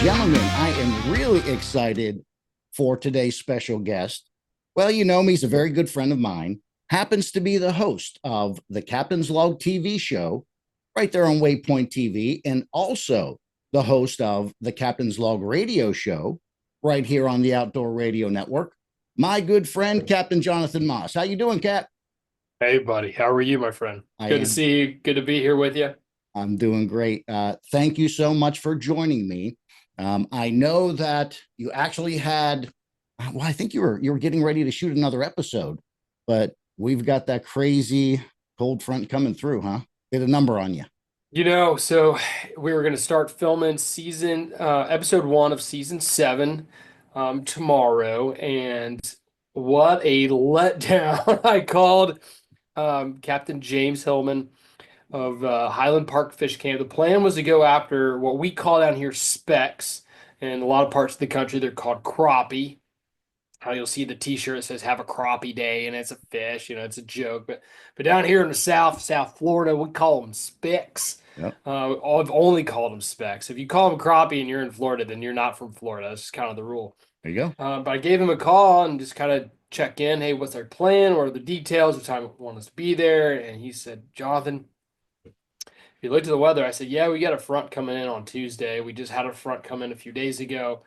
gentlemen, I am really excited for today's special guest. Well, you know him, he's a very good friend of mine, happens to be the host of the Captain's Log TV show right there on Waypoint TV, and also the host of the Captain's Log radio show right here on the Outdoor Radio Network. My good friend, Captain Jonathan Moss. How you doing, Cap? Hey, buddy. How are you, my friend? Good to see you. Good to be here with you. I'm doing great. Thank you so much for joining me. I know that you actually had, well, I think you were getting ready to shoot another episode, but we've got that crazy cold front coming through, huh? Did a number on you. So we were going to start filming episode 1 of season 7 tomorrow, and what a letdown. I called Captain James Hillman of Highland Park Fish Camp. The plan was to go after what we call down here specks. In a lot of parts of the country, they're called crappie. How you'll see the T-shirt that says "Have a crappie day," and it's a fish. It's a joke. But down here in the South Florida, we call them specks. Yep. I've only called them specks. If you call them crappie and you're in Florida, then you're not from Florida. That's just kind of the rule. There you go. But I gave him a call and just kind of check in. Hey, what's our plan? What are the details? What time you want us to be there? And he said, Jonathan, he looked at the weather. I said, yeah, we got a front coming in on Tuesday. We just had a front come in a few days ago.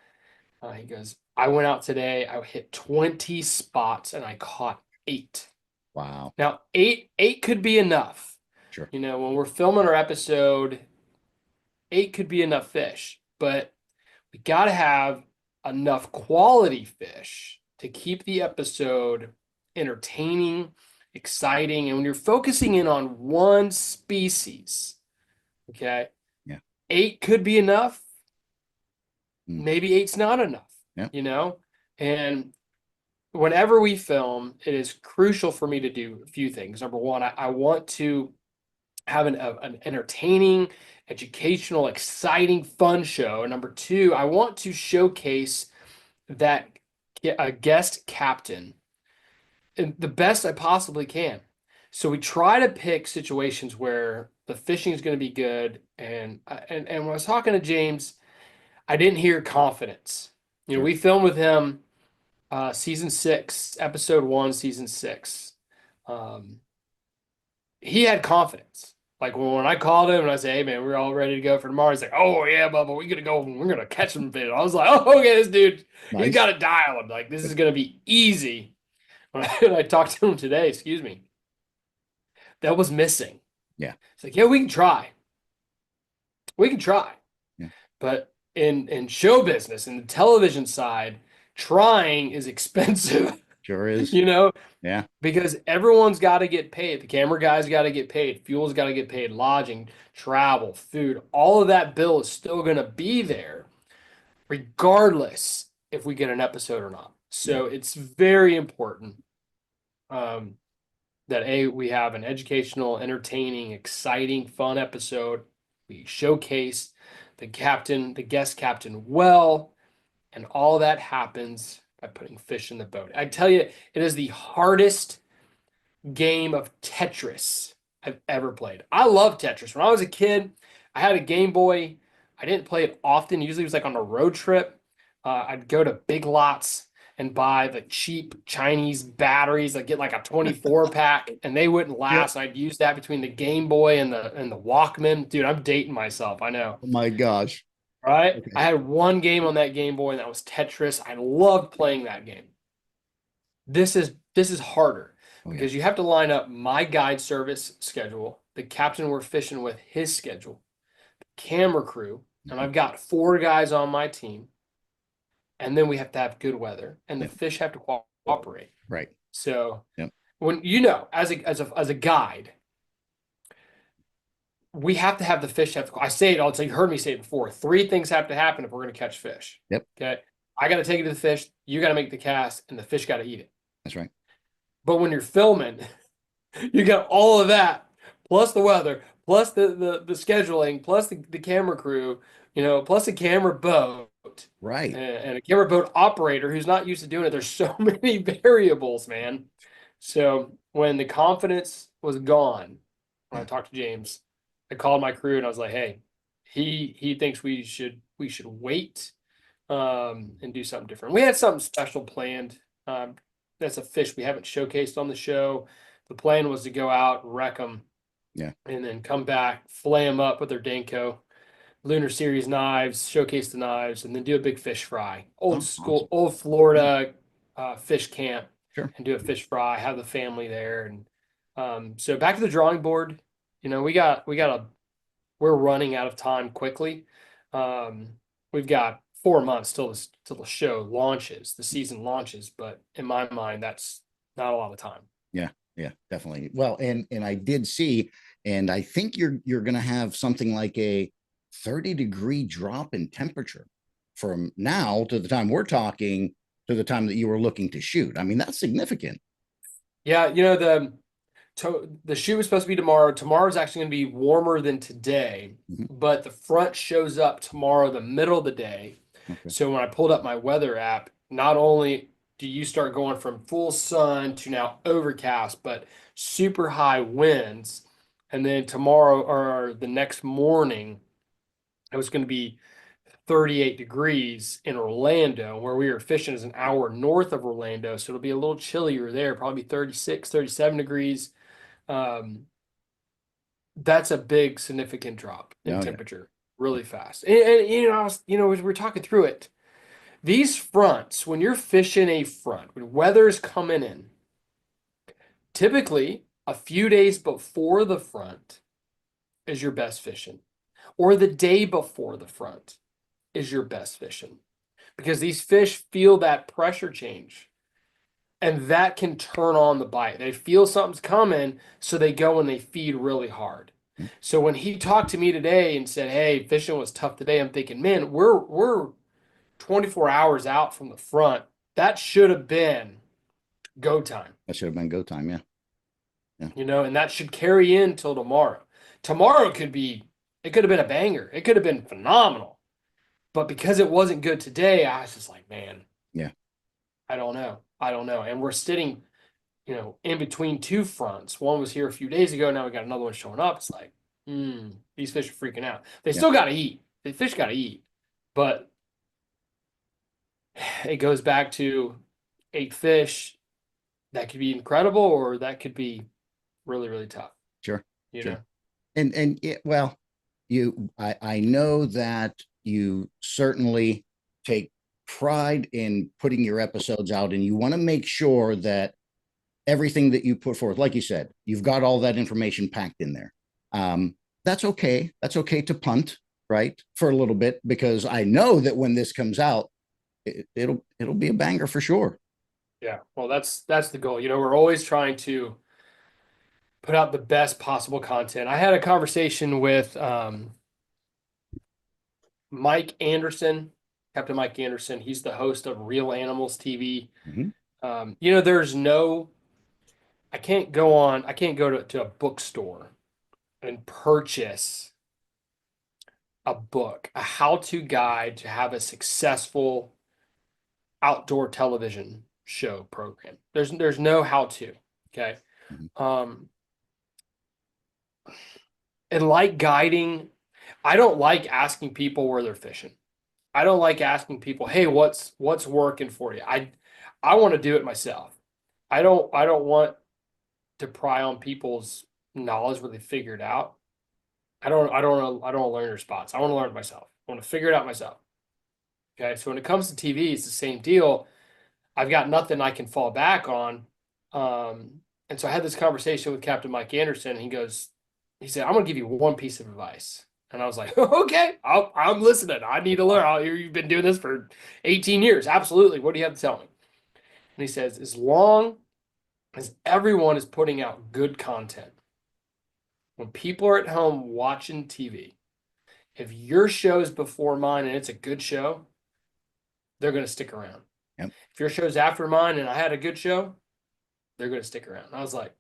He goes, I went out today. I hit 20 spots and I caught 8. Wow. Now, eight could be enough. Sure. When we're filming our episode, 8 could be enough fish, but we got to have enough quality fish to keep the episode entertaining, exciting. And when you're focusing in on one species, okay, yeah, 8 could be enough. Maybe 8's not enough, yeah. And whenever we film, it is crucial for me to do a few things. Number one, I want to have an entertaining, educational, exciting, fun show. And number two, I want to showcase that a guest captain the best I possibly can. So we try to pick situations where the fishing is going to be good. And when I was talking to James, I didn't hear confidence. Sure. We filmed with him season 6, episode 1, season 6. He had confidence. Like when I called him and I said, hey, man, we're all ready to go for tomorrow. He's like, oh, yeah, Bubba, we're going to go. We're going to catch some fish. I was like, oh, okay, this dude, Nice. He's got a dial. I'm like, this is going to be easy. When I talked to him today, that was missing. Yeah. It's like, yeah, we can try. Yeah. But in show business, in the television side, trying is expensive. Sure is. Yeah. Because everyone's got to get paid. The camera guys got to get paid. Fuel's got to get paid. Lodging, travel, food, all of that bill is still going to be there regardless if we get an episode or not. So it's very important that we have an educational, entertaining, exciting, fun episode. We showcase the guest captain well, and all that happens by putting fish in the boat. I tell you, it is the hardest game of Tetris I've ever played. I love Tetris. When I was a kid, I had a Game Boy. I didn't play it often. Usually it was like on a road trip. I'd go to Big Lots and buy the cheap Chinese batteries. I'd get like a 24 pack and they wouldn't last. Yep. I'd use that between the Game Boy and the Walkman. Dude, I'm dating myself. I know. Oh my gosh. Right? Okay. I had one game on that Game Boy and that was Tetris. I loved playing that game. This is harder because you have to line up my guide service schedule, the captain we're fishing with, his schedule, the camera crew, and I've got 4 guys on my team. And then we have to have good weather, and the fish have to cooperate. Right. So when as a guide, we have to have the fish I say it all. So you heard me say it before. 3 things have to happen if we're going to catch fish. Yep. Okay. I got to take it to the fish. You got to make the cast, and the fish got to eat it. That's right. But when you're filming, you got all of that, plus the weather, plus the scheduling, plus the camera crew, plus the camera boat. Right. And a camera boat operator who's not used to doing it. There's so many variables, man. So when the confidence was gone, when I talked to James, I called my crew and I was like, hey, he thinks we should we should wait and do something different. We had something special planned. That's a fish we haven't showcased on the show. The plan was to go out, wreck them, and then come back, fillet them up with their Danko Lunar Series knives, showcase the knives, and then do a big fish fry. Old school, awesome. old Florida fish camp, Sure. and do a fish fry. Have the family there, and so back to the drawing board. You know, we're running out of time quickly. We've got 4 months till the show launches, the season launches, but in my mind, that's not a lot of time. Yeah, definitely. Well, and I did see, and I think you're going to have something like a 30-degree drop in temperature from now to the time we're talking to the time that you were looking to shoot. I mean, that's significant. Yeah, you know, the shoot was supposed to be tomorrow. Tomorrow's actually going to be warmer than today, but the front shows up tomorrow, the middle of the day. Okay. So when I pulled up my weather app, not only do you start going from full sun to now overcast, but super high winds. And then tomorrow or the next morning, it was going to be 38 degrees in Orlando, where we were fishing is an hour north of Orlando. So it'll be a little chillier there, probably 36, 37 degrees. That's a big significant drop in temperature really fast. And as we're talking through it, these fronts, when you're fishing a front, when weather's coming in, typically a few days before the front is your best fishing, or the day before the front is your best fishing, because these fish feel that pressure change, and that can turn on the bite. They feel something's coming, so they go and they feed really hard. So when he talked to me today and said, "Hey, fishing was tough today," I'm thinking, man, we're 24 hours out from the front. That should have been go time. That should have been go time. Yeah. You know, and that should carry in till tomorrow. Tomorrow it could have been a banger. It could have been phenomenal. But because it wasn't good today, I was just like, man, I don't know. And we're sitting, in between two fronts. One was here a few days ago. Now we got another one showing up. It's like, these fish are freaking out. They still got to eat. The fish got to eat. But it goes back to 8 fish. That could be incredible, or that could be really, really tough. Sure. You know? And well, I know that you certainly take pride in putting your episodes out, and you want to make sure that everything that you put forth, like you said, you've got all that information packed in there. That's okay. That's okay to punt, right, for a little bit, because I know that when this comes out, it'll be a banger for sure. Yeah, well, that's the goal. We're always trying to put out the best possible content. I had a conversation with Mike Anderson, Captain Mike Anderson. He's the host of Real Animals TV. I can't go to a bookstore and purchase a book, a how-to guide to have a successful outdoor television show program. There's no how-to. Okay. And like guiding, I don't like asking people where they're fishing. I don't like asking people, hey, what's working for you? I want to do it myself. I don't want to pry on people's knowledge where they figure it out. I don't want to learn their spots. I want to learn it myself. I want to figure it out myself. Okay. So when it comes to TV, it's the same deal. I've got nothing I can fall back on. And so I had this conversation with Captain Mike Anderson, and he said, I'm going to give you one piece of advice. And I was like, okay, I'm listening. I need to learn. You've been doing this for 18 years. Absolutely. What do you have to tell me? And he says, as long as everyone is putting out good content, when people are at home watching TV, if your show is before mine and it's a good show, they're going to stick around. Yep. If your show's after mine and I had a good show, they're going to stick around. And I was like,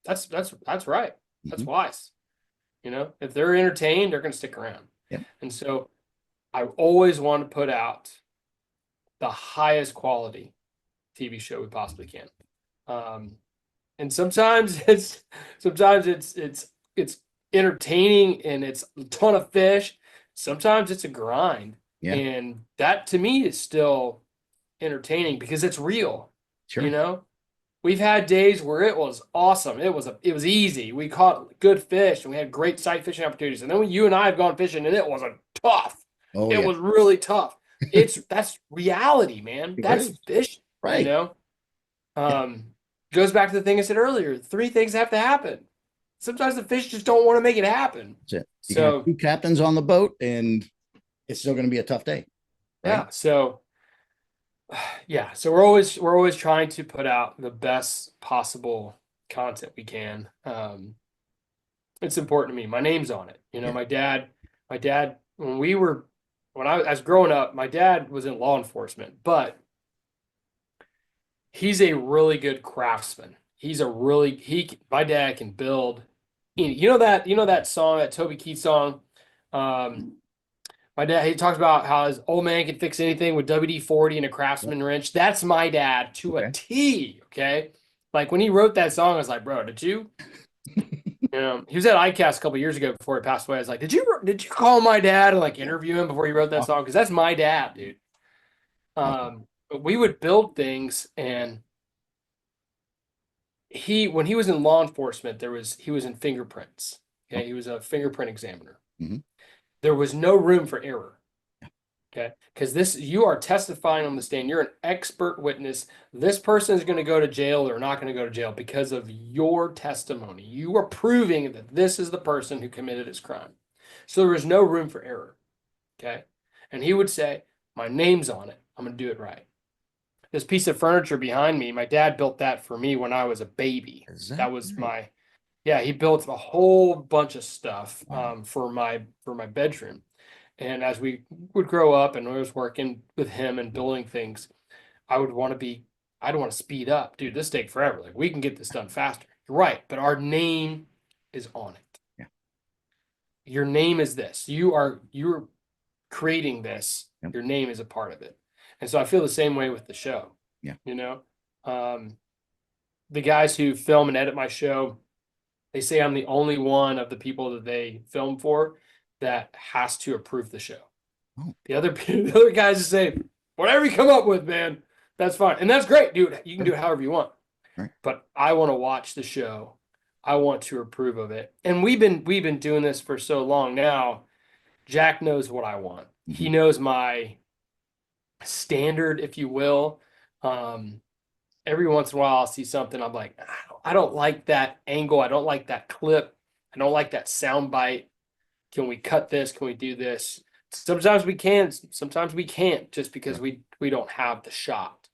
that's right. That's wise. If they're entertained, they're going to stick around. Yep. And so I always want to put out the highest quality TV show we possibly can. And sometimes it's entertaining and it's a ton of fish. sometimes it's a grind. Yeah. And that to me is still entertaining because it's real. Sure. You know, we've had days where it was awesome. It was easy. We caught good fish and we had great sight fishing opportunities. And then when you and I have gone fishing and it wasn't tough. Oh, It yeah. was really tough. That's reality, man. It That's is. fishing, you Right. know? Yeah. Goes back to the thing I said earlier. Three things have to happen. Sometimes the fish just don't want to make it happen. That's it. You can have So two captains on the boat and it's still going to be a tough day. Right? yeah, so yeah, so we're always trying to put out the best possible content we can. It's important to me. My name's on it. You know, Yeah. my dad, when I was growing up, my dad was in law enforcement, but he's a really good craftsman. My dad can build. You know that song, that Toby Keith song. My dad, he talks about how his old man can fix anything with WD-40 and a Craftsman wrench. That's my dad to a T. Okay, like when he wrote that song, I was like, bro, did you? You know, he was at ICAST a couple years ago before he passed away. I was like, did you call my dad and like interview him before he wrote that song? Because that's my dad, dude. But we would build things, and when he was in law enforcement, he was in fingerprints. Okay, he was a fingerprint examiner. Mhm. There was no room for error. Okay, because you are testifying on the stand. You're an expert witness. This person is going to go to jail or not going to go to jail because of your testimony. You are proving that this is the person who committed this crime. So there was no room for error. Okay, and he would say, "My name's on it. I'm going to do it right." This piece of furniture behind me, my dad built that for me when I was a baby. That was right? yeah, he built a whole bunch of stuff Wow. for my bedroom. And as we would grow up and I was working with him and building things, I'd want to speed up. Dude, this take forever. Like we can get this done faster. You're right, but our name is on it. Yeah. Your name is this. You're creating this. Yep. Your name is a part of it. And so I feel the same way with the show. Yeah. You know, the guys who film and edit my show, they say I'm the only one of the people that they film for that has to approve the show. Oh. The other guys say, whatever you come up with, man, that's fine. And that's great, dude. You can do it however you want. Right. But I want to watch the show. I want to approve of it. And we've been doing this for so long now. Jack knows what I want. Mm-hmm. He knows my standard, if you will. Every once in a while I'll see something, I'm like, I don't like that angle. I don't like that clip. I don't like that sound bite. Can we cut this? Can we do this? Sometimes we can, sometimes we can't, just because we don't have the shot.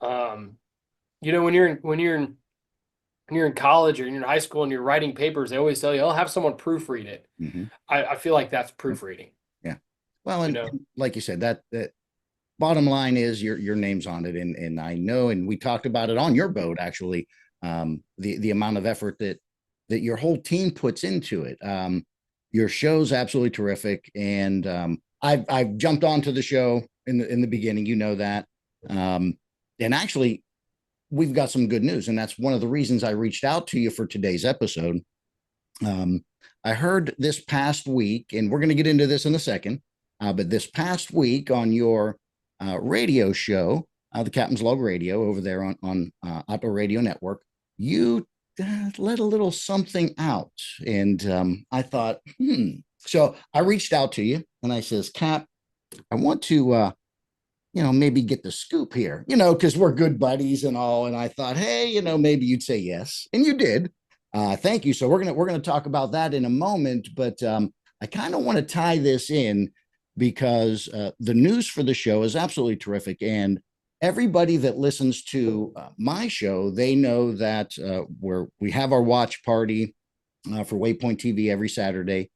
You know, when you're in college or you're in high school and you're writing papers, they always tell you, I'll have someone proofread it. Mm-hmm. I feel like that's proofreading. Yeah. Well, and, you know? and like you said, that bottom line is your name's on it. And I know, and we talked about it on your boat, actually, the amount of effort that your whole team puts into it. Your show's absolutely terrific. And I've jumped onto the show in the beginning, you know that. And actually, we've got some good news. And that's one of the reasons I reached out to you for today's episode. I heard this past week, and we're going to get into this in a second, but this past week on your radio show, the Captain's Log Radio over there on Auto Radio Network, you let a little something out. And I thought, So I reached out to you and I says, Cap, I want to, maybe get the scoop here, because we're good buddies and all. And I thought, hey, maybe you'd say yes. And you did. Thank you. So we're going to talk about that in a moment, but I kind of want to tie this in because the news for the show is absolutely terrific. And everybody that listens to my show, they know that we have our watch party for Waypoint TV every Saturday.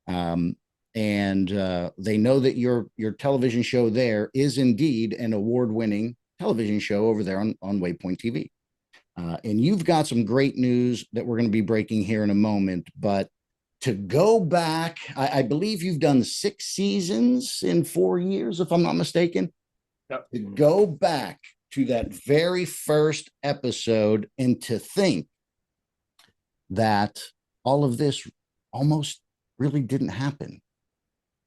And they know that your television show there is indeed an award-winning television show over there on Waypoint TV. And you've got some great news that we're going to be breaking here in a moment, but to go back, I believe you've done 6 seasons in 4 years, if I'm not mistaken. Yep. To go back to that very first episode and to think that all of this almost really didn't happen.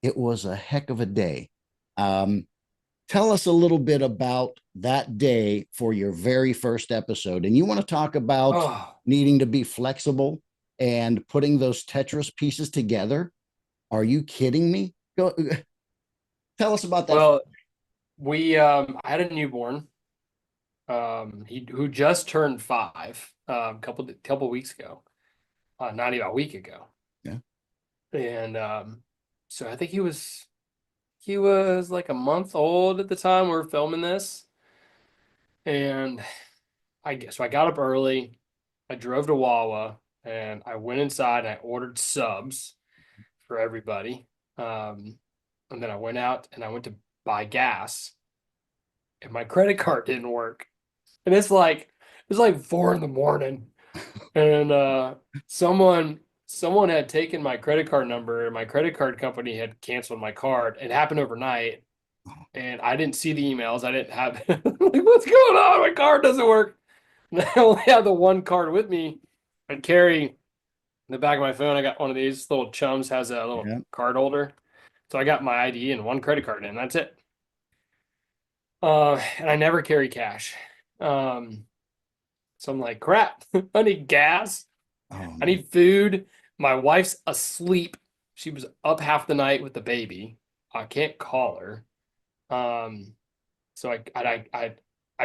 It was a heck of a day. Um, Tell us a little bit about that day for your very first episode. And you want to talk about Oh, needing to be flexible and putting those Tetris pieces together. Are you kidding me? Go tell us about that. well, I had a newborn, he who just turned 5, couple weeks ago, not even a week ago. Yeah. And so I think he was like a month old at the time we were filming this. And I got up early, I drove to Wawa, and I went inside and I ordered subs for everybody. And then I went out and I went to buy gas, and my credit card didn't work. And it's like 4 in the morning, and someone had taken my credit card number, and my credit card company had canceled my card. It happened overnight, and I didn't see the emails. I didn't have like, what's going on? My card doesn't work. And I only had the one card with me. I carry in the back of my phone. I got one of these little chums, has a little Yeah. card holder. So I got my ID and one credit card in. That's it. And I never carry cash. So I'm like, crap, I need gas. Oh I no. need food. My wife's asleep. She was up half the night with the baby. I can't call her. So I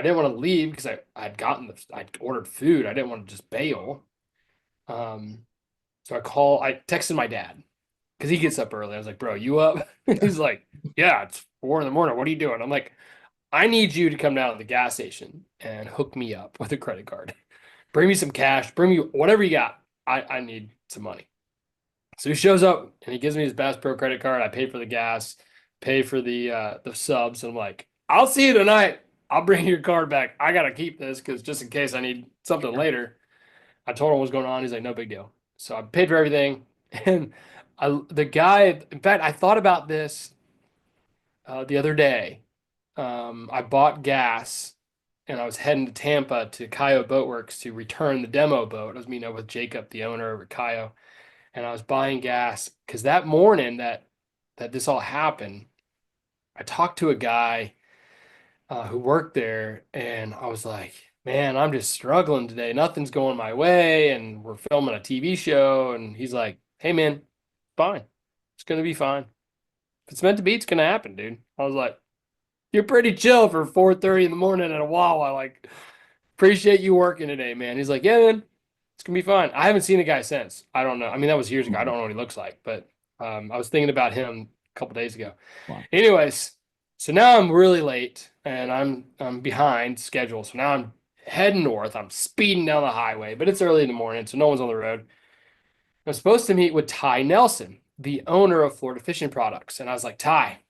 didn't want to leave because I'd ordered food. I didn't want to just bail. Um, so I texted my dad because he gets up early. I was like, bro, you up? He's like, yeah, it's 4 in the morning. What are you doing? I'm like, I need you to come down to the gas station and hook me up with a credit card. Bring me some cash. Bring me whatever you got. I need some money. So he shows up and he gives me his Bass Pro credit card. I pay for the gas, pay for the subs. And I'm like, I'll see you tonight. I'll bring your card back. I gotta keep this because just in case I need something later. I told him what's going on. He's like, no big deal. So I paid for everything. And the guy, in fact, I thought about this the other day. I bought gas and I was heading to Tampa to 𝗘𝗀 Boatworks to return the demo boat. I was meeting up with Jacob, the owner over at 𝗘𝗀, and I was buying gas because that morning that this all happened, I talked to a guy who worked there, and I was like, man, I'm just struggling today. Nothing's going my way, and we're filming a TV show. And he's like, hey, man, fine. It's gonna be fine. If it's meant to be, it's gonna happen, dude. I was like, you're pretty chill for 4:30 in the morning at a Wawa. Like, appreciate you working today, man. He's like, yeah, man, it's gonna be fine. I haven't seen the guy since. I don't know. I mean, that was years ago. I don't know what he looks like, but I was thinking about him a couple days ago. Wow. Anyways, so now I'm really late and I'm behind schedule. So now I'm heading north. I'm speeding down the highway, but it's early in the morning, so no one's on the road. I'm supposed to meet with Ty Nelson, the owner of Florida Fishing Products, and I was like, Ty,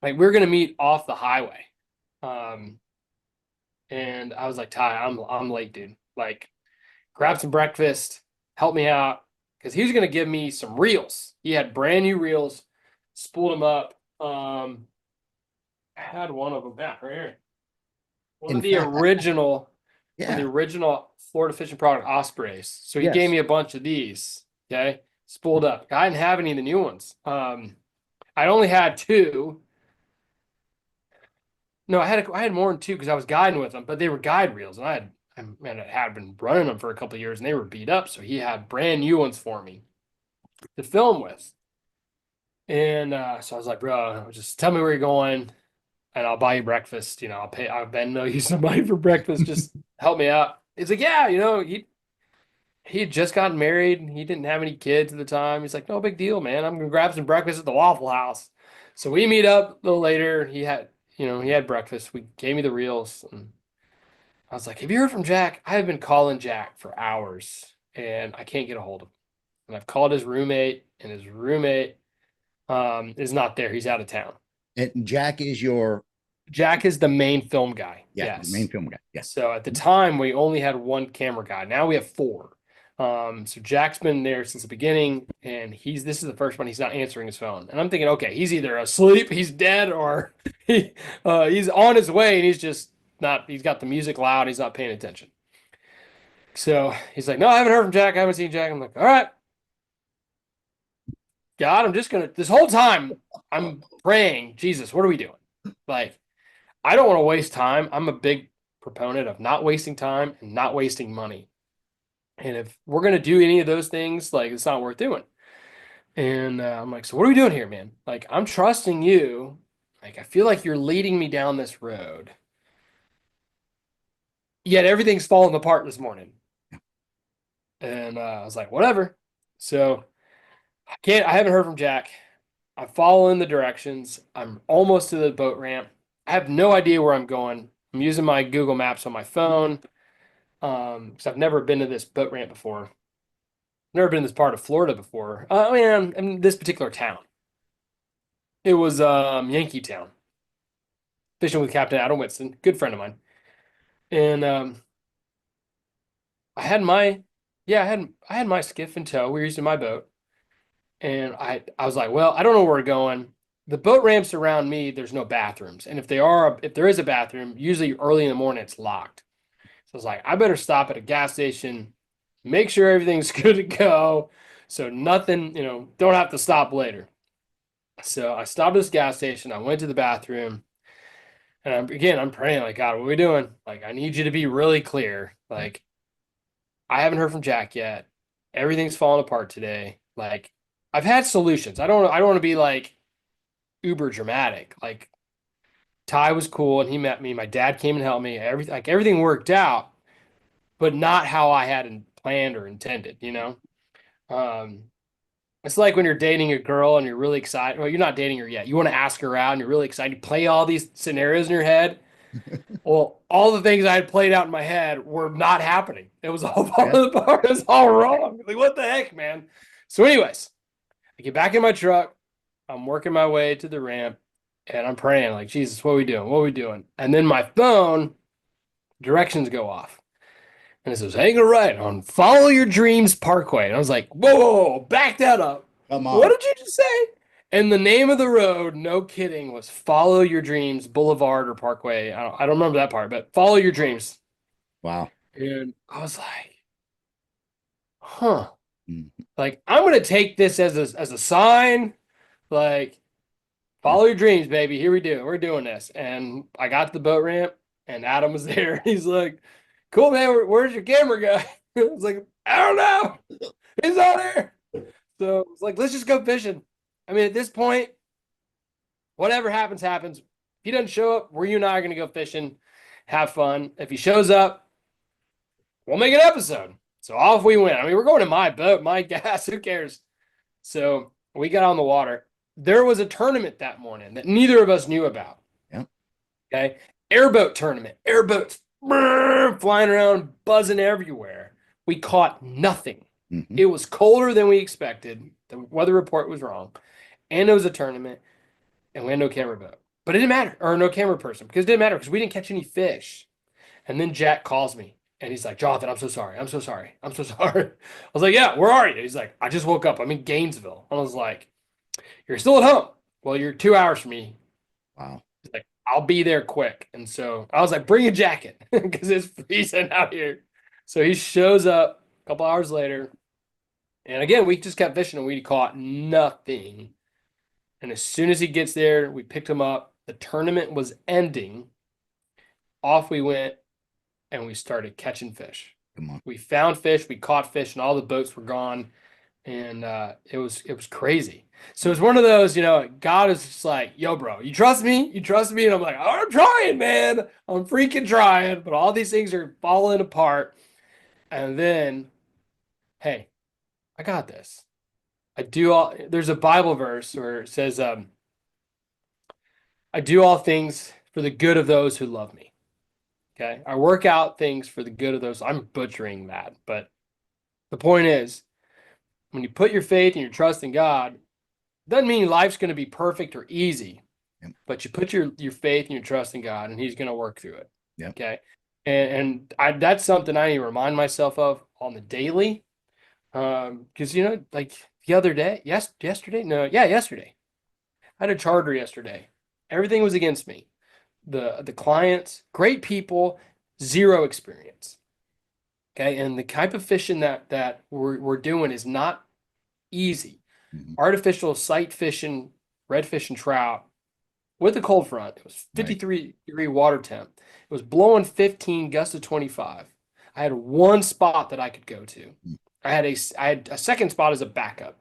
like we're gonna meet off the highway. Um, and I was like, Ty, I'm late, dude. Like, grab some breakfast, help me out, because he was gonna give me some reels. He had brand new reels, spooled them up. I had one of them, yeah, right here. One In of the fact, original, from the yeah. original Florida Fishing Product Ospreys. So he Yes. gave me a bunch of these. Okay, spooled up. I didn't have any of the new ones. I only had two. No, I had more than two because I was guiding with them, but they were guide reels, and I had been running them for a couple of years, and they were beat up. So he had brand new ones for me to film with. And so I was like, bro, just tell me where you're going, and I'll buy you breakfast. You know, I'll Venmo you some money for breakfast. Just help me out. He's like, yeah, he had just gotten married and he didn't have any kids at the time. He's like, no big deal, man. I'm gonna grab some breakfast at the Waffle House. So we meet up a little later. He had breakfast. We gave me the reels, and I was like, have you heard from Jack? I have been calling Jack for hours and I can't get a hold of him. And I've called his roommate, and his roommate is not there. He's out of town. And Jack is your, Jack is the main film guy. yeah, Yes. main film guy. Yes. So at the time, we only had one camera guy. Now we have four. So Jack's been there since the beginning, and this is the first one he's not answering his phone. And I'm thinking, okay, he's either asleep, he's dead, or he's on his way, and he's just not. He's got the music loud. He's not paying attention. So he's like, no, I haven't heard from Jack. I haven't seen Jack. I'm like, all right. God, I'm just gonna, this whole time I'm praying, Jesus, what are we doing? Like, I don't want to waste time. I'm a big proponent of not wasting time and not wasting money. And if we're gonna do any of those things, like, it's not worth doing. And I'm like, so what are we doing here, man? Like, I'm trusting you. Like, I feel like you're leading me down this road. Yet everything's falling apart this morning. And I was like, whatever. So I haven't heard from Jack. I'm following the directions. I'm almost to the boat ramp. I have no idea where I'm going. I'm using my Google Maps on my phone. Because I've never been to this boat ramp before. Never been in this part of Florida before. I mean, in this particular town. It was Yankee Town. Fishing with Captain Adam Whitson, good friend of mine. And I had my I had my skiff in tow. We were using my boat. And I was like, well, I don't know where we're going. The boat ramps around me, there's no bathrooms. And if there is a bathroom, usually early in the morning it's locked. So I was like, I better stop at a gas station, make sure everything's good to go. So nothing, don't have to stop later. So I stopped at this gas station. I went to the bathroom. And I'm praying, like, God, what are we doing? Like, I need you to be really clear. Like, I haven't heard from Jack yet. Everything's falling apart today. Like, I've had solutions. I don't want to be like uber dramatic. Like, Ty was cool and he met me. My dad came and helped me. Everything worked out, but not how I had planned or intended, Um, it's like when you're dating a girl and you're really excited. Well, you're not dating her yet. You want to ask her out and you're really excited. You play all these scenarios in your head. Well, all the things I had played out in my head were not happening. It was all falling apart. It was all wrong. Like, what the heck, man? So, anyways, I get back in my truck. I'm working my way to the ramp and I'm praying, like, Jesus, what are we doing? What are we doing? And then my phone directions go off. And it says, hang a right on Follow Your Dreams Parkway. And I was like, whoa, back that up. Come What on. did you just say? And the name of the road, no kidding, was Follow Your Dreams Boulevard or Parkway. I don't remember that part, but Follow Your Dreams. Wow. And I was like, huh. Mhm. Like, I'm going to take this as a sign. Like, follow your dreams, baby. Here we do. We're doing this. And I got to the boat ramp and Adam was there. He's like, cool, man. Where's your camera guy? I was like, I don't know. He's out there. So it's like, let's just go fishing. I mean, at this point, whatever happens, happens. If he doesn't show up, you and I are going to go fishing, have fun. If he shows up, we'll make an episode. So off we went. I mean, we're going in my boat, my gas. Who cares? So we got on the water. There was a tournament that morning that neither of us knew about. Yeah. Okay. Airboat tournament. Airboats flying around, buzzing everywhere. We caught nothing. Mhm. It was colder than we expected. The weather report was wrong. And it was a tournament. And we had no camera boat. But it didn't matter. Or no camera person. Because it didn't matter because we didn't catch any fish. And then Jack calls me. And he's like, Jonathan, I'm so sorry. I'm so sorry. I'm so sorry. I was like, yeah, where are you? He's like, I just woke up. I'm in Gainesville. I was like, you're still at home. Well, you're 2 hours from me. Wow. He's like, I'll be there quick. And so I was like, bring a jacket because it's freezing out here. So he shows up a couple hours later. And again, we just kept fishing and we caught nothing. And as soon as he gets there, we picked him up. The tournament was ending. Off we went and we started catching fish. Come on. We found fish, we caught fish, and all the boats were gone. And it was crazy. So it's one of those, God is just like, yo, bro, you trust me? You trust me? And I'm like, oh, I'm trying, man. I'm freaking trying. But all these things are falling apart. And then, hey, I got this. There's a Bible verse where it says, I do all things for the good of those who love me. Okay. I work out things for the good of those. I'm butchering that. But the point is, when you put your faith and your trust in God, doesn't mean life's going to be perfect or easy, but you put your faith and your trust in God and he's going to work through it. Yep. Okay. And that's something I need to remind myself of on the daily. Because, like the other day, yesterday. I had a charter yesterday. Everything was against me. The clients, great people, zero experience. Okay. And the type of fishing that we're doing is not easy. Mhm. artificial sight fishing, redfish and trout with a cold front. It was Right. 53-degree water temp. It was blowing 15, gust of 25. I had one spot that I could go to. Mm. I had a second spot as a backup.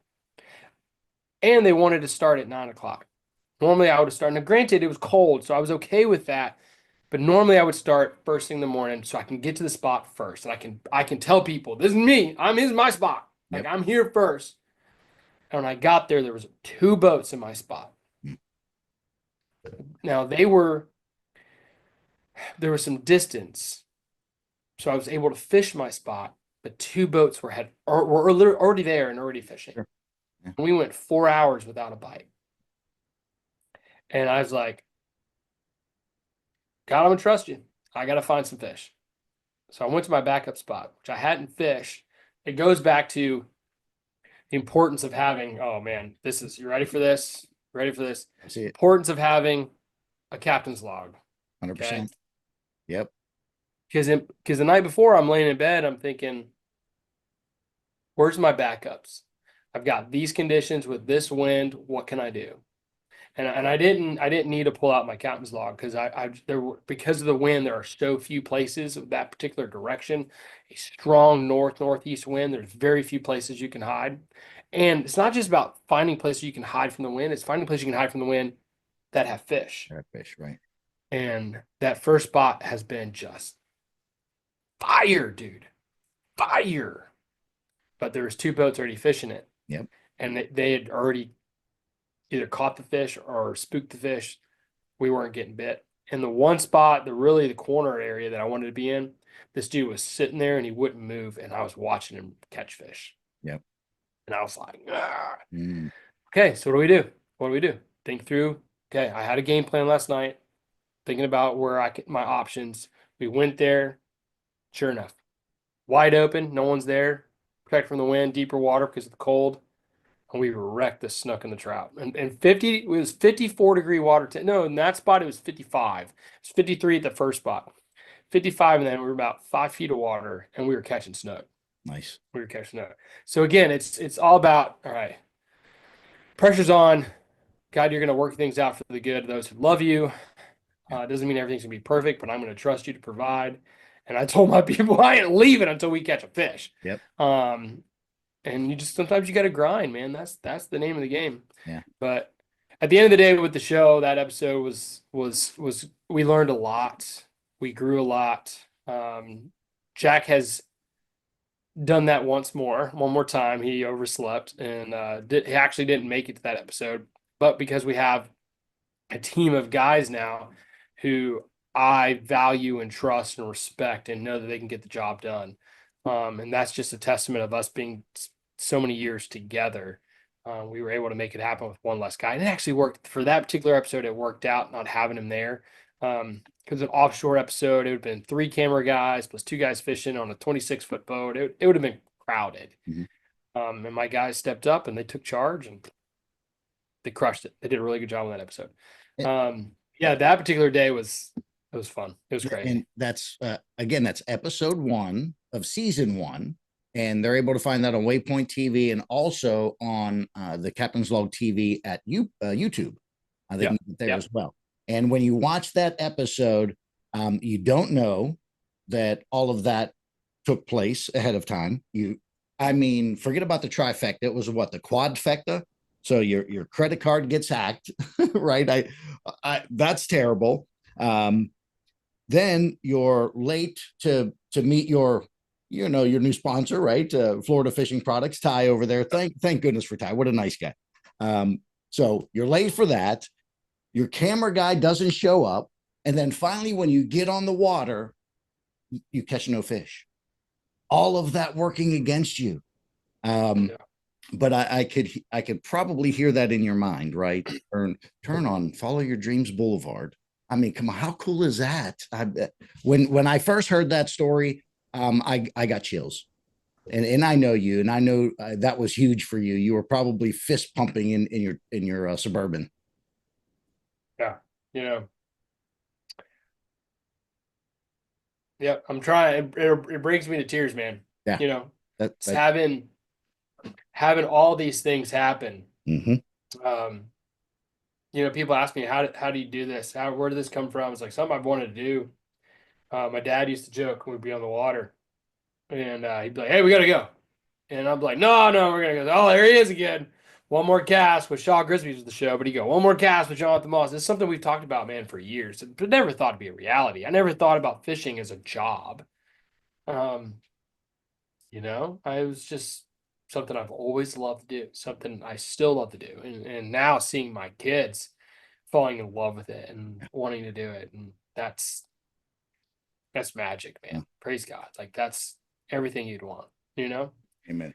And they wanted to start at 9 o'clock. Normally I would have started. Now, granted, it was cold, so I was okay with that. But normally I would start first thing in the morning so I can get to the spot first. And I can tell people, this is me. This is my spot. Like Yep. I'm here first. And when I got there was 2 boats in my spot. Mm. Now there was some distance. So I was able to fish my spot, but 2 boats were already there and already fishing. Sure. Yeah. And we went 4 hours without a bite. And I was like, God, I'm gonna trust you. I gotta find some fish. So I went to my backup spot, which I hadn't fished. It goes back to the importance of having, oh man, you ready for this? Ready for this? I see it. Importance of having a captain's log. 100%. Yep. Because the night before I'm laying in bed, I'm thinking, where's my backups? I've got these conditions with this wind. What can I do? And I didn't need to pull out my captain's log because because of the wind, there are so few places of that particular direction. A strong northeast wind. There's very few places you can hide. And it's not just about finding places you can hide from the wind, it's finding places you can hide from the wind that have fish. Fish, right. And that first spot has been just fire, dude. Fire. But there was 2 boats already fishing it. Yep. And they had already either caught the fish or spooked the fish. We weren't getting bit. And the one spot, the corner area that I wanted to be in, this dude was sitting there and he wouldn't move, and I was watching him catch fish. Yep. And I was like, ah. Mm. Okay, so what do we do? What do we do? Think through. Okay, I had a game plan last night, thinking about my options. We went there. Sure enough, wide open, no one's there. Protect from the wind, deeper water because of the cold. And we wrecked the snook and the trout. And it was 54-degree water. No, in that spot it was 55. It's 53 at the first spot. 55, and then we were about 5 feet of water, and we were catching snook. Nice. We were catching snook. So again, it's all about, all right, pressure's on. God, you're going to work things out for the good of those who love you. It doesn't mean everything's going to be perfect, but I'm going to trust you to provide. And I told my people I ain't leaving until we catch a fish. Yep. And sometimes you got to grind, man. That's the name of the game. Yeah. But at the end of the day with the show, that episode was we learned a lot. We grew a lot. Jack has done that one more time. He overslept and he actually didn't make it to that episode. But because we have a team of guys now who I value and trust and respect and know that they can get the job done. And that's just a testament of us being so many years together. We were able to make it happen with one less guy. And it actually worked for that particular episode. It worked out not having him there. Because an offshore episode, it would have been 3 camera guys plus 2 guys fishing on a 26-foot boat. It would have been crowded. Mm-hmm. And my guys stepped up and they took charge and they crushed it. They did a really good job on that episode. Yeah, that particular day was fun. It was great. And that's again, that's episode 1 of season 1, and they're able to find that on Waypoint TV and also on the Captain's Log TV at YouTube. They can get there as well. And when you watch that episode, you don't know that all of that took place ahead of time. Forget about the trifecta. It was what, the quadfecta? So your credit card gets hacked, right? That's terrible. Then you're late to meet your new sponsor, right? Florida Fishing Products, Ty over there. Thank goodness for Ty. What a nice guy. So you're late for that. Your camera guy doesn't show up. And then finally, when you get on the water, you catch no fish. All of that working against you. But I could probably hear that in your mind, right? Turn on Follow Your Dreams Boulevard. I mean, come on, how cool is that? When I first heard that story, I got chills, and I know you, and I know that was huge for you. You were probably fist pumping in your Suburban. Yeah, yeah. I'm trying. It brings me to tears, man. Yeah, It's having having all these things happen. Hmm. Um, people ask me, how do you do this? Where did this come from? It's like something I've wanted to do. My dad used to joke when we'd be on the water, and he'd be like, "Hey, we gotta go," and I'm like, "No, no, we're gonna go." Oh, there he is again. One more cast with Shaw Grisby's the show, but he go one more cast with Jonathan Moss. It's something we've talked about, man, for years, but never thought it'd be a reality. I never thought about fishing as a job. Um, I was just something I've always loved to do, something I still love to do, and now seeing my kids falling in love with it and wanting to do it, and that's magic, man. Praise God. Like that's everything you'd want, you know? Amen.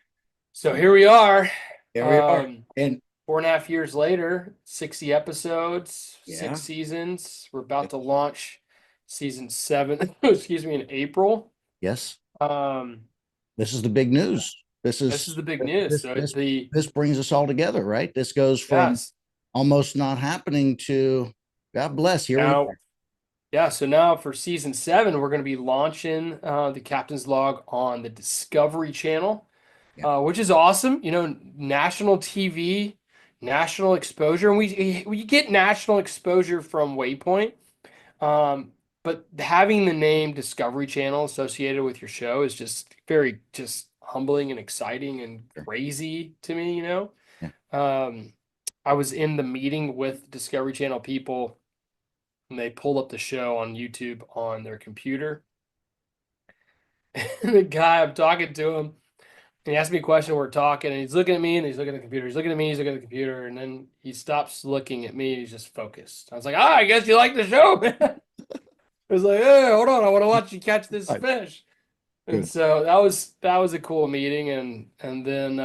So here we are. Here we are. And 4.5 years later, 60 episodes, yeah, 6 seasons. We're about to launch season 7, excuse me, in April. yes. Um, This is the big news. this is the big news. So this brings us all together, right? This goes from yes. almost not happening to God bless. Here we Now, are. yeah, so now for season 7, we're going to be launching the Captain's Log on the Discovery Channel, Yeah. which is awesome. National TV, national exposure, and we get national exposure from Waypoint. But having the name Discovery Channel associated with your show is just very just humbling and exciting and crazy to me, Yeah. I was in the meeting with Discovery Channel people, and they pulled up the show on YouTube on their computer. And the guy, I'm talking to him, and he asked me a question. We're talking, and he's looking at me, and he's looking at the computer. He's looking at me, he's looking at the computer, and then he stops looking at me, and he's just focused. I was like, I guess you like the show, man. I was like, hey, hold on, I want to watch you catch this fish. And so that was a cool meeting, and then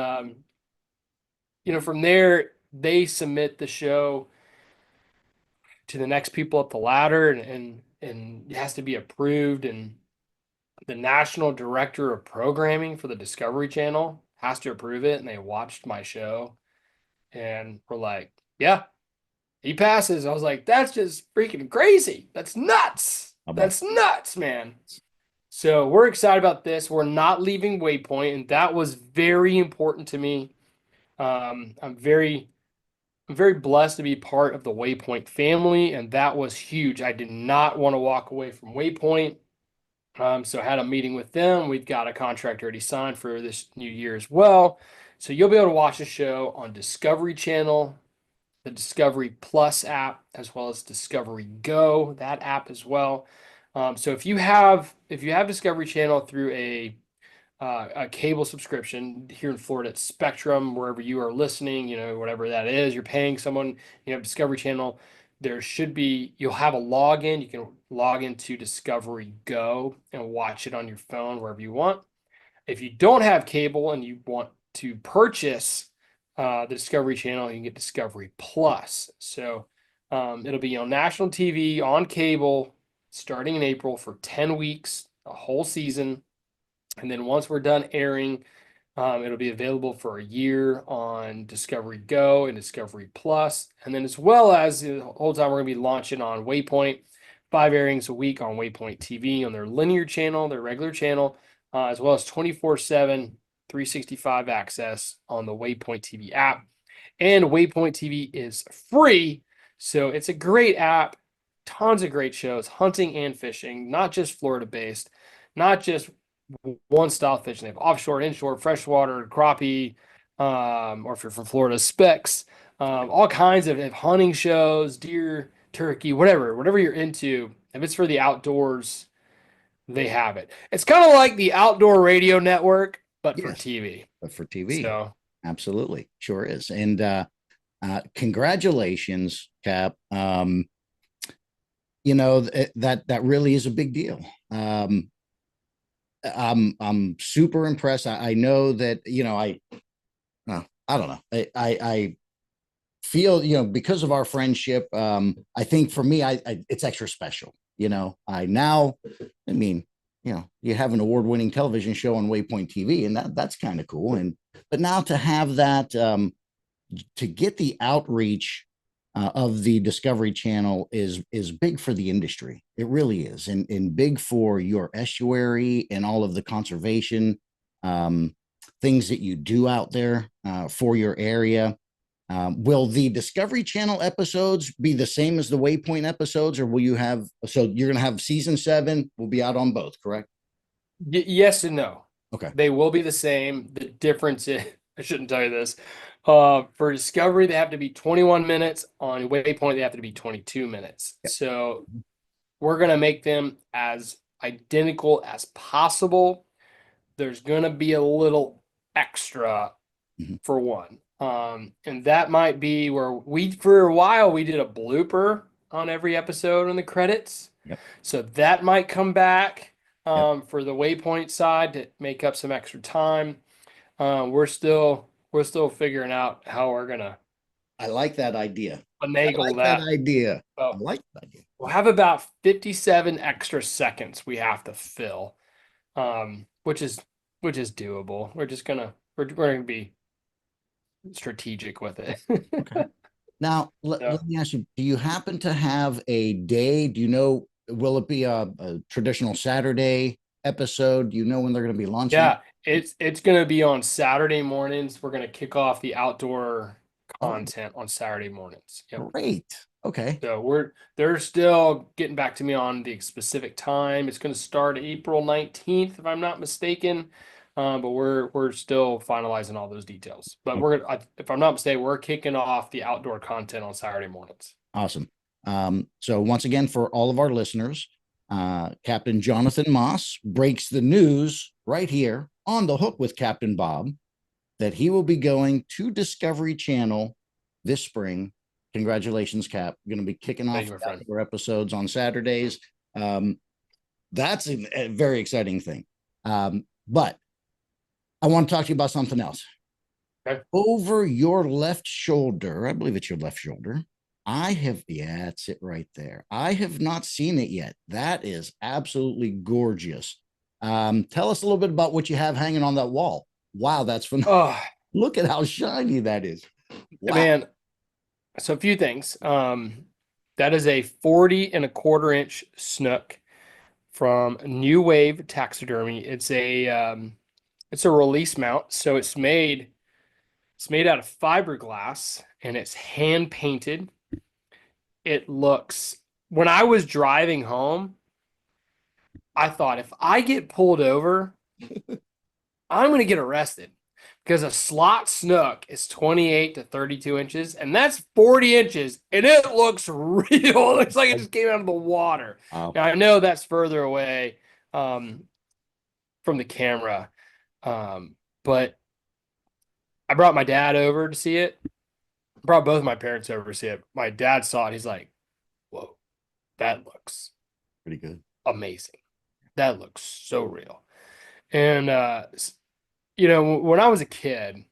from there they submit the show to the next people up the ladder, and it has to be approved, and the national director of programming for the Discovery Channel has to approve it, and they watched my show and were like, yeah, he passes. I was like, that's just freaking crazy. That's nuts. That's nuts, man. So we're excited about this. We're not leaving Waypoint, and that was very important to me. I'm very blessed to be part of the Waypoint family, and that was huge. I did not want to walk away from Waypoint. So I had a meeting with them. We've got a contract already signed for this new year as well. So you'll be able to watch the show on Discovery Channel, the Discovery Plus app, as well as Discovery Go, that app as well. So if you have Discovery Channel through a cable subscription here in Florida at Spectrum, wherever you are listening, whatever that is, you're paying someone, you have Discovery Channel, you'll have a login. You can log into Discovery Go and watch it on your phone wherever you want. If you don't have cable and you want to purchase the Discovery Channel, you can get Discovery Plus. So it'll be on national TV, on cable, starting in April for 10 weeks, a whole season. And then once we're done airing, it'll be available for a year on Discovery Go and Discovery Plus. And then as well as the whole time we're going to be launching on Waypoint, 5 airings a week on Waypoint TV on their linear channel, their regular channel, as well as 24/7, 365 access on the Waypoint TV app. And Waypoint TV is free. So it's a great app, tons of great shows, hunting and fishing, not just Florida based, not just one style fishing. They have offshore, inshore, freshwater, crappie, or if you're from Florida, specks, all kinds of hunting shows, deer, turkey, whatever you're into. If it's for the outdoors, they have it. It's kind of like the Outdoor Radio Network, but for TV. But for TV. So absolutely, sure is. And congratulations, Cap. That really is a big deal. I'm super impressed. I know that, I don't know. I feel, because of our friendship, I think for me, it's extra special. You have an award-winning television show on Waypoint TV, and that's kind of cool. But now to have that, to get the outreach of the Discovery Channel is big for the industry. It really is, and big for your estuary and all of the conservation things that you do out there for your area. Will the Discovery Channel episodes be the same as the Waypoint episodes, or will you have, so you're going to have season 7 will be out on both, correct? Yes and no. Okay. They will be the same. The difference is, I shouldn't tell you this. For Discovery, they have to be 21 minutes. On Waypoint, they have to be 22 minutes. Yep. So we're going to make them as identical as possible. There's going to be a little extra for one. And that might be where for a while, we did a blooper on every episode in the credits. Yep. So that might come back for the Waypoint side to make up some extra time. We're still figuring out how we're gonna. I like that idea. Finagle that idea. I like that idea. We'll have about 57 extra seconds we have to fill, which is doable. We're gonna be strategic with it. Okay. Now, let me ask you: do you happen to have a day? Do you know? Will it be a traditional Saturday episode? Do you know when they're going to be launching? Yeah, it's going to be on Saturday mornings. We're going to kick off the outdoor content on Saturday mornings. Yep. Great. Okay. So they're still getting back to me on the specific time. It's going to start April 19th, if I'm not mistaken. But we're still finalizing all those details. But if I'm not mistaken, we're kicking off the outdoor content on Saturday mornings. Awesome. So once again, for all of our listeners, Captain Jonathan Moss breaks the news right here on The Hook with Captain Bob that he will be going to Discovery Channel this spring. Congratulations, Cap. Going to be kicking off our episodes on Saturdays. That's a very exciting thing. But I want to talk to you about something else. Okay. Over your left shoulder, I believe it's your left shoulder, that's it right there. I have not seen it yet. That is absolutely gorgeous. Tell us a little bit about what you have hanging on that wall. Wow, that's phenomenal. Oh, look at how shiny that is. Wow. Man, so a few things. That is a 40 1/4 inch snook from New Wave Taxidermy. It's a release mount, so it's made out of fiberglass and it's hand painted. It looks, when I was driving home, I thought if I get pulled over, I'm going to get arrested because a slot snook is 28 to 32 inches and that's 40 inches and it looks real. It looks like it just came out of the water. Wow. Now I know that's further away from the camera, but I brought my dad over to see it. Brought both my parents over to see it. My dad saw it. He's like, whoa, that looks pretty good. Amazing. That looks so real. And, when I was a kid,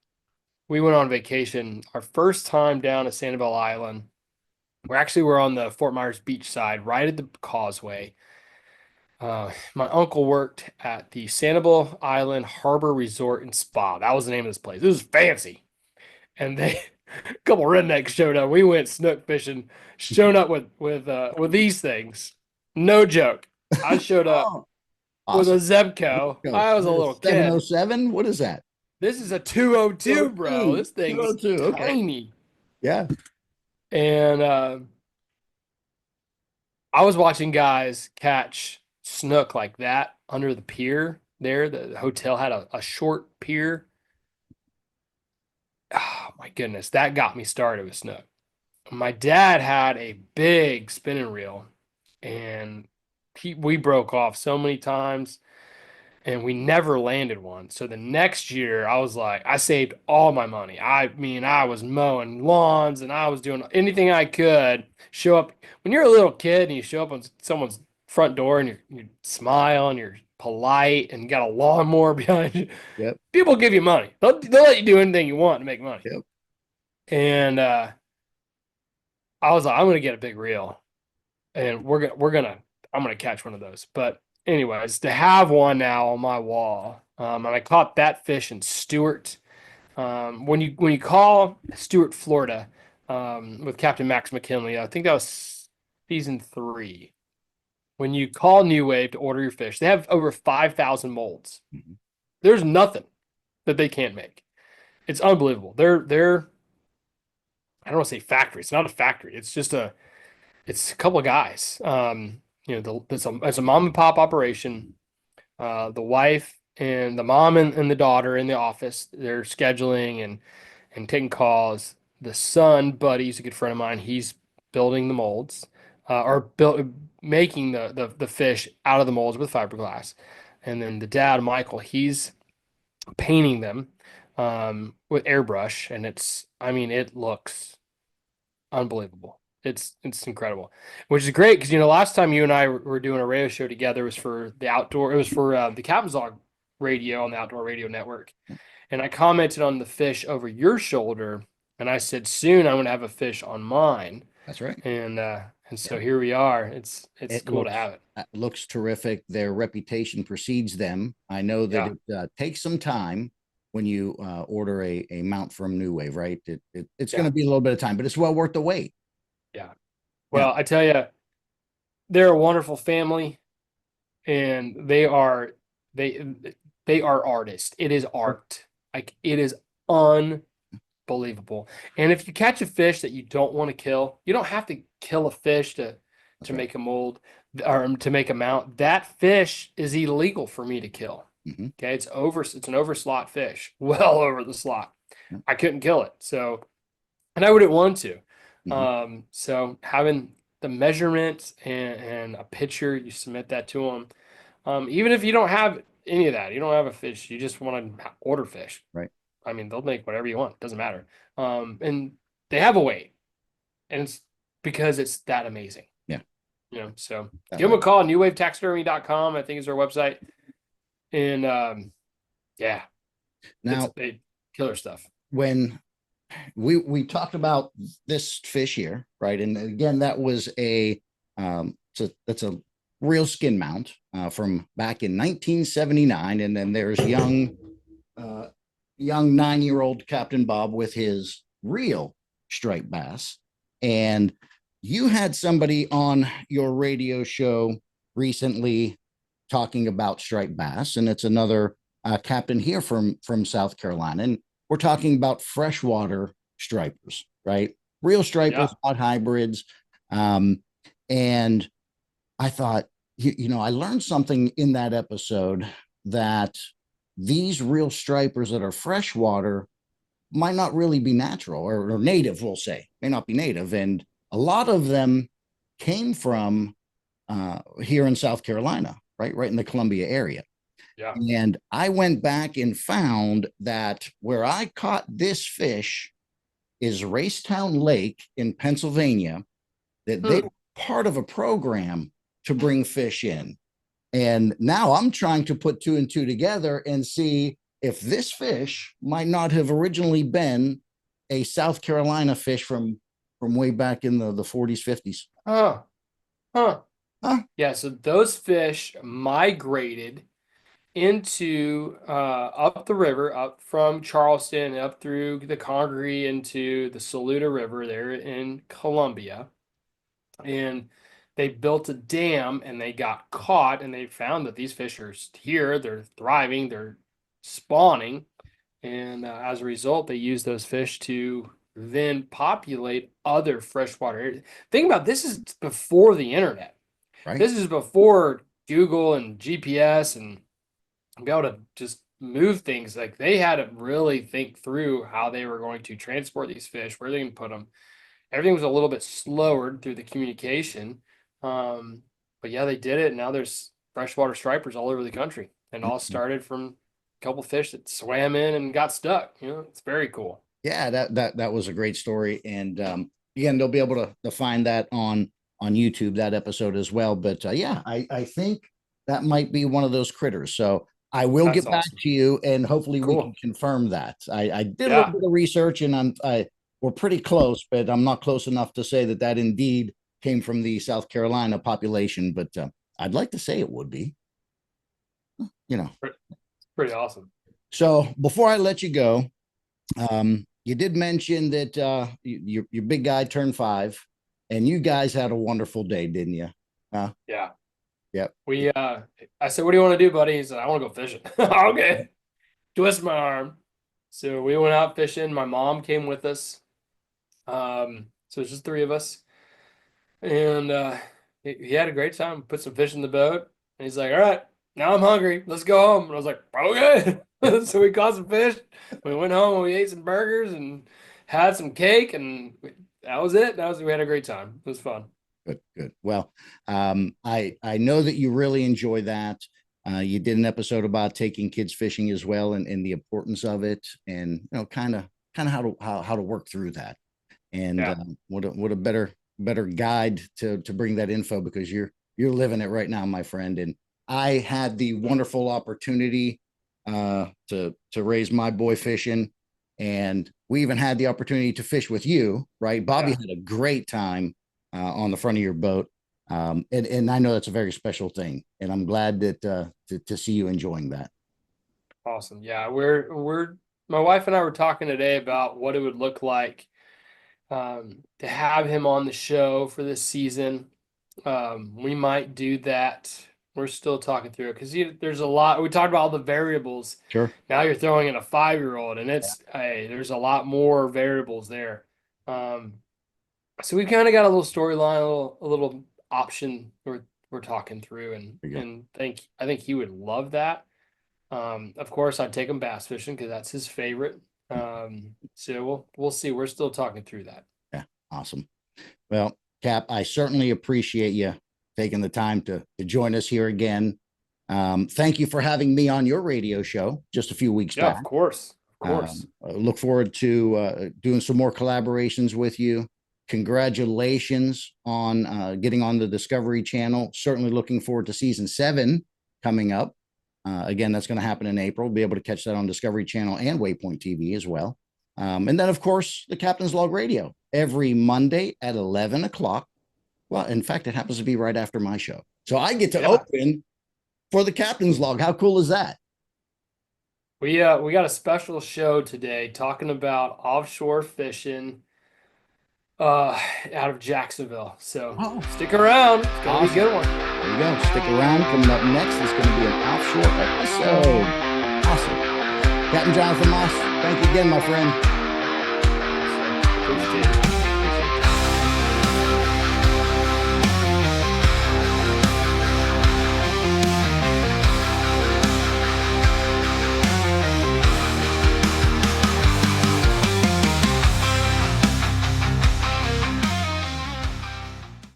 we went on vacation. Our first time down to Sanibel Island. We're on the Fort Myers beach side, right at the causeway. My uncle worked at the Sanibel Island Harbor Resort and Spa. That was the name of this place. It was fancy. And a couple rednecks showed up. We went snook fishing, showed up with these things. No joke. I showed up with a Zebco. I was a little kid. 707? What is that? This is a 202, bro. This thing is tiny. Okay. Yeah. And I was watching guys catch snook like that under the pier there. The hotel had a short pier. Oh my goodness, that got me started with snook. My dad had a big spinning reel and we broke off so many times and we never landed one. So the next year I was like, I saved all my money. I was mowing lawns and I was doing anything I could. Show up when you're a little kid and you show up on someone's front door and you smile and you're polite and got a lawnmower behind you. Yep. People give you money. They'll let you do anything you want to make money. Yep. And I was like, I'm gonna get a big reel, and I'm gonna catch one of those. But anyways, to have one now on my wall, and I caught that fish in Stewart. When you call Stewart, Florida, with Captain Max McKinley, I think that was season 3. When you call New Wave to order your fish, they have over 5,000 molds. Mm-hmm. There's nothing. that they can't make. It's unbelievable. They're I don't want to say factory. It's not a factory. It's a couple of guys. It's a mom and pop operation. The wife and the mom and the daughter in the office, they're scheduling and taking calls. The son, Buddy, he's a good friend of mine. He's building the molds, or making the fish out of the molds with fiberglass. And then the dad, Michael, he's painting them with airbrush, and it looks unbelievable. It's incredible, which is great because last time you and I were doing a radio show together was for the outdoor. It was for the Captain's Log radio on the Outdoor Radio Network, and I commented on the fish over your shoulder, and I said soon I'm going to have a fish on mine. That's right. And so here we are. It's cool to have it. It looks terrific. Their reputation precedes them. I know that it takes some time when you order a mount from New Wave, right? It's going to be a little bit of time, but it's well worth the wait. Yeah. Well, I tell you, they're a wonderful family, and they are artists. It is art. Like, it is unbelievable. And if you catch a fish that you don't want to kill, you don't have to kill a fish to make a mold or to make a mount. That fish is illegal for me to kill. Mm-hmm. Okay, it's an over slot fish, well over the slot. I couldn't kill it, and I wouldn't want to. Mm-hmm. So having the measurements and a picture, you submit that to them. Even if you don't have any of that, you don't have a fish, you just want to order fish. Right. I mean, they'll make whatever you want. It doesn't matter. And they have a weight, and it's because it's that amazing. Yeah. So give them a call, newwavetaxidermy.com, I think is their website. And now they killer stuff. When we talked about this fish here, right? And again, that was that's a real skin mount from back in 1979. And then there's young 9-year-old Captain Bob with his real striped bass. And you had somebody on your radio show recently talking about striped bass, and it's another captain here from South Carolina. And we're talking about freshwater stripers, right? Real stripers, not hybrids. And I thought, I learned something in that episode that these real stripers that are freshwater might not really be natural or native, we'll say, may not be native. And a lot of them came from here in South Carolina, right in the Columbia area. Yeah. And I went back and found that where I caught this fish is Racetown Lake in Pennsylvania, that they were part of a program to bring fish in. And now I'm trying to put two and two together and see if this fish might not have originally been a South Carolina fish from way back in the 40s, 50s. Yeah, so those fish migrated into up the river, up from Charleston, up through the Congaree into the Saluda River there in Columbia. And they built a dam and they got caught, and they found that these fish are here, they're thriving, they're spawning. And as a result, they use those fish to then populate other freshwater areas. Think about this is before the internet. Right. This is before Google and GPS and be able to just move things. Like, they had to really think through how they were going to transport these fish, where they can put them. Everything was a little bit slower through the communication. But yeah, they did it. And now there's freshwater stripers all over the country, and all started from a couple fish that swam in and got stuck. It's very cool. Yeah, that was a great story. And again, they'll be able to find that on YouTube, that episode as well. But I think that might be one of those critters. So I will get back to you, and hopefully we can confirm that. I did a little bit of research, and we're pretty close, but I'm not close enough to say that indeed came from the South Carolina population. But I'd like to say it would be. Pretty awesome. So before I let you go, you did mention that your big guy turned 5, and you guys had a wonderful day, didn't you? Yeah. Yep. I said, "What do you want to do, buddy?" He said, "I want to go fishing." Okay. twist my arm. So we went out fishing. My mom came with us. So it's just three of us. And he had a great time. Put some fish in the boat. And he's like, all right, now I'm hungry. Let's go home. And I was like, okay. So we caught some fish. We went home and we ate some burgers and had some cake. And that was it. We had a great time. It was fun. Good, good. Well, I know that you really enjoy that. You did an episode about taking kids fishing as well, and the importance of it, and kind of how to work through that. And Yeah. What a better guide to bring that info, because you're living it right now, my friend. And I had the wonderful opportunity to raise my boy fishing, and we even had the opportunity to fish with you, right? Bobby Yeah. had a great time on the front of your boat. And I know that's a very special thing, and I'm glad that to see you enjoying that. Awesome. Yeah, we're my wife and I were talking today about what it would look like to have him on the show for this season. We might do that. We're still talking through it because there's a lot. We talked about all the variables. Sure. Now you're throwing in a 5-year-old, and hey, there's a lot more variables there. So we kind of got a little storyline, a little option we're talking through, and I think he would love that. Of course, I'd take him bass fishing because that's his favorite. So we'll see. We're still talking through that. Yeah, awesome. Well, Cap, I certainly appreciate you taking the time to join us here again. Thank you for having me on your radio show just a few weeks back. Of course. Of course. Look forward to doing some more collaborations with you. Congratulations on getting on the Discovery Channel. Certainly looking forward to season 7 coming up. Again, that's going to happen in April. Be able to catch that on Discovery Channel and Waypoint TV as well. And then, of course, the Captain's Log Radio every Monday at 11 o'clock. Well, in fact, it happens to be right after my show. So I get to open for the Captain's Log. How cool is that? We got a special show today talking about offshore fishing out of Jacksonville. So stick around. It's going to be a good one. There you go. Stick around. Coming up next is going to be an offshore episode. Awesome. Captain Jonathan Moss, thank you again, my friend. Appreciate it.